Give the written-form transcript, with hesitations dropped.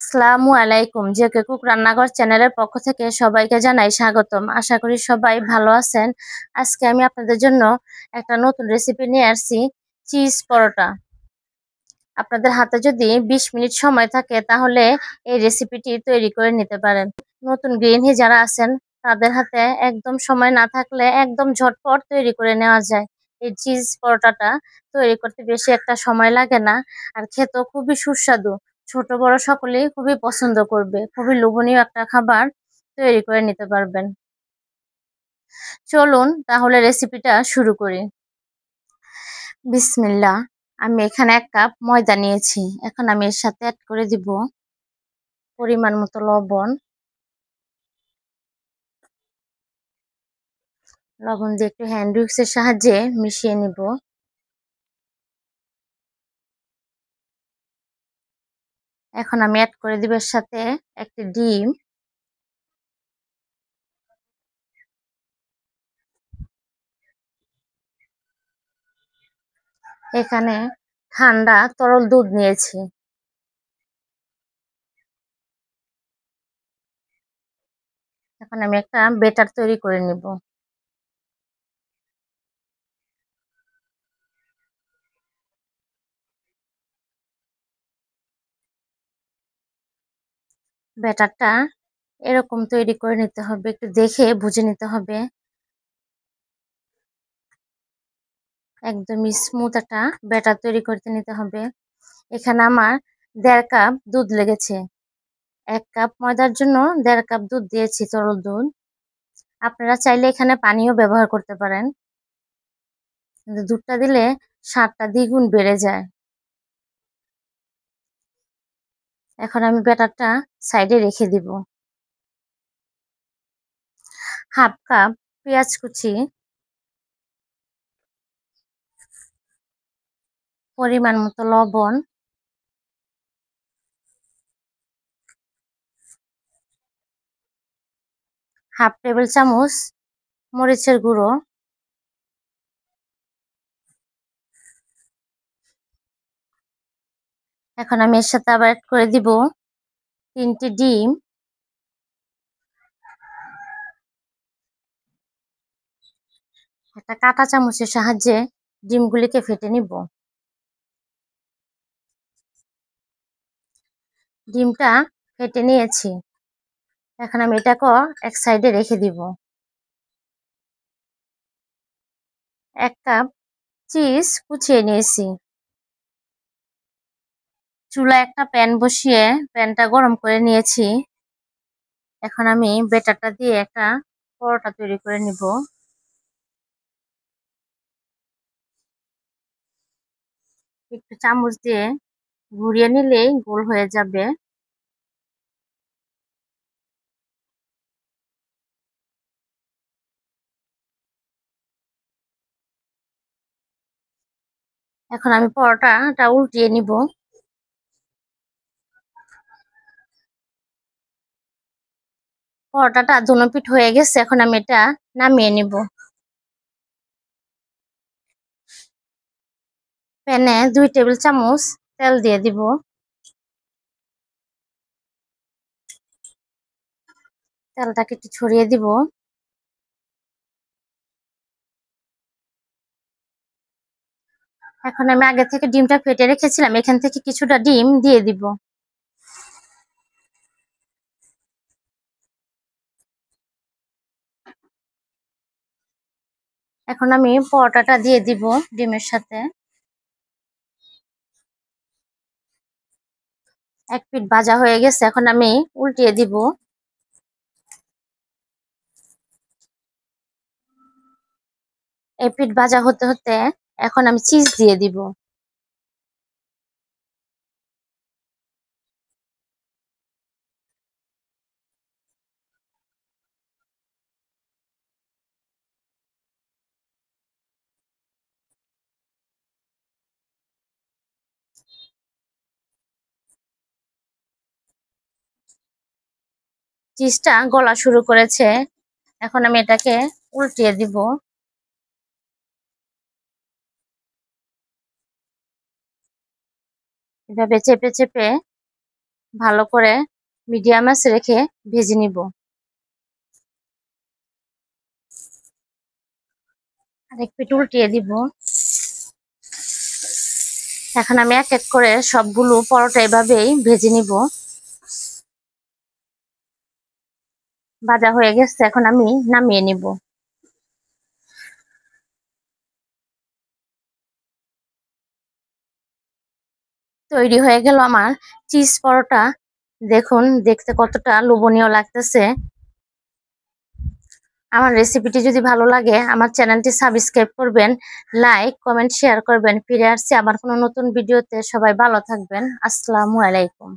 আসসালামু আলাইকুম। JK cook রান্নাঘর চ্যানেলের পক্ষ থেকে সবাইকে জানাই স্বাগতম। আশা করি সবাই ভালো আছেন। আজকে আমি আপনাদের জন্য একটা নতুন রেসিপি নিয়ে আসছি, চিজ পরোটা। আপনাদের হাতে যদি 20 মিনিট সময় থাকে তাহলে এই রেসিপিটি তৈরি করে নিতে পারেন। নতুন গৃহিণী যারা আছেন তাদের হাতে একদম সময় না থাকলে একদম ঝটপট তৈরি করে নেওয়া যায়। এই চিজ পরোটাটা তৈরি করতে বেশি একটা সময় লাগে না, আর খেতেও খুবই সুস্বাদু। ছোট বড় সকলেই খুবই পছন্দ করবে। খুবই লোভনীয় একটা খাবার তৈরি করে নিতে পারবেন। চলুন তাহলে রেসিপিটা শুরু করি। বিসমিল্লাহ। আমি এখানে 1 কাপ ময়দা নিয়েছি। এখন আমি এর সাথে অ্যাড করে দিব পরিমাণ মতো লবণ। লবণ দিয়ে একটু হ্যান্ড উইক্সের সাহায্যে মিশিয়ে নিব। এখন আমি অ্যাড করে দিব এর সাথে একটি ডিম। এখানে ঠান্ডা তরল দুধ নিয়েছি। এখন আমি একটা ব্যাটার তৈরি করে নিব। ব্যাটারটা এরকম তৈরি করে নিতে হবে, একটু দেখে বুঝে নিতে হবে। একদমই স্মুথ একটা ব্যাটার তৈরি করতে নিতে হবে। এখানে আমার 1.5 কাপ দুধ লেগেছে। 1 কাপ ময়দার জন্য 1.5 কাপ দুধ দিয়েছি, তরল দুধ। আপনারা চাইলে এখানে পানিও ব্যবহার করতে পারেন, কিন্তু দুধটা দিলে স্বাদটা দ্বিগুণ বেড়ে যায়। এখন আমি ব্যাটারটা সাইডে রেখে দিব। 1/2 কাপ পেঁয়াজ কুচি, পরিমাণ মতো লবণ, 1/2 টেবিল চামচ মরিচের গুঁড়ো। এখন আমি এর সাথে আবার অ্যাড করে দিব 3টি ডিম। একটা কাঁটা চামচের সাহায্যে ডিমগুলিকে ফেটে নিব। ডিমটা ফেটে নিয়েছি। এখন আমি এটাকে এক সাইডে রেখে দিব। 1 কাপ চিজ কুচিয়ে নিয়েছি। চুলায় একটা প্যান বসিয়ে প্যানটা গরম করে নিয়েছি। এখন আমি ব্যাটারটা দিয়ে একটা পরোটা তৈরি করে নিব। একটু চামচ দিয়ে ঘুরিয়ে নিলেই গোল হয়ে যাবে। এখন আমি পরোটাটা উল্টিয়ে নিব। পরোটাটা দোনো পিঠ হয়ে গেছে। এখন আমি এটা নামিয়ে নিব। প্যানে 2 টেবিল চামচ তেল দিয়ে দিব। তেলটাকে একটু ছড়িয়ে দিব। এখন আমি আগে থেকে ডিমটা ফেটে রেখেছিলাম, এখান থেকে কিছুটা ডিম দিয়ে দিব। এখন আমি পরোটাটা দিয়ে দিব ডিমের সাথে। এক পিঠ ভাজা হয়ে গেছে, এখন আমি উল্টিয়ে দিব। এই পিঠ ভাজা হতে হতে এখন আমি চিজ দিয়ে দিব। চিজটা গলা শুরু করেছে। এখন আমি এটাকে উল্টিয়ে দিব। এভাবে চেপে চেপে ভালো করে মিডিয়াম আঁচে রেখে ভেজে নিব। আরেক পিঠ উল্টিয়ে দিব। এখন আমি এক এক করে সবগুলো পরোটা এভাবেই ভেজে নিব। ভাজা হয়ে গেছে, এখন আমি নামিয়ে নিব। তৈরি হয়ে গেল আমার চিজ পরোটা। দেখুন দেখতে কতটা লোভনীয় লাগতেছে। আমার রেসিপিটি যদি ভালো লাগে আমার চ্যানেলটি সাবস্ক্রাইব করবেন, লাইক কমেন্ট শেয়ার করবেন। ফিরে আসছি আবার কোনো নতুন ভিডিওতে। সবাই ভালো থাকবেন। আসসালামু আলাইকুম।